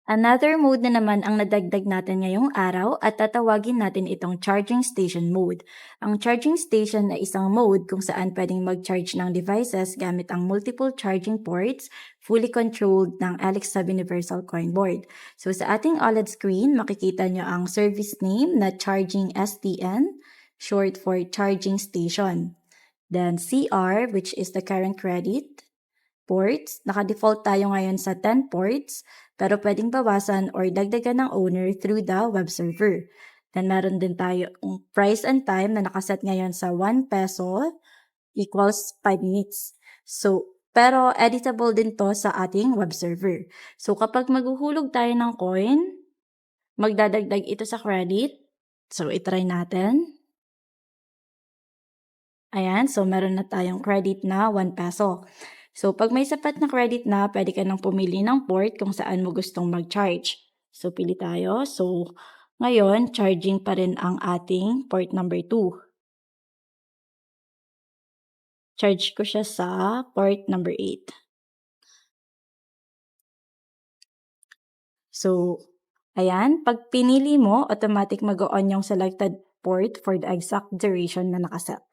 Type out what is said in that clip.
Another mode na naman ang nadagdag natin ngayong araw at tatawagin natin itong charging station mode. Ang charging station ay isang mode kung saan pwedeng mag-charge ng devices gamit ang multiple charging ports fully controlled ng Alexa Universal Coin Board. So sa ating OLED screen, makikita nyo ang service name na Charging STN, short for Charging Station. Then CR, which is the current credit ports. Naka-default tayo ngayon sa 10 ports, pero pwedeng bawasan or dagdagan ng owner through the web server. Then meron din tayo price and time na nakaset ngayon sa 1 peso equals 5 minutes. So, pero editable din to sa ating web server. So, kapag maghuhulog tayo ng coin, magdadagdag ito sa credit. So, itry natin. Ayan, so meron na tayong credit na 1 peso. So, pag may sapat na credit na, pwede ka nang pumili ng port kung saan mo gustong mag-charge. So, pili tayo. So, ngayon, charging pa rin ang ating port number 2. Charge ko siya sa port number 8. So, ayan, pag pinili mo, automatic mag-on yung selected port for the exact duration na nakaset.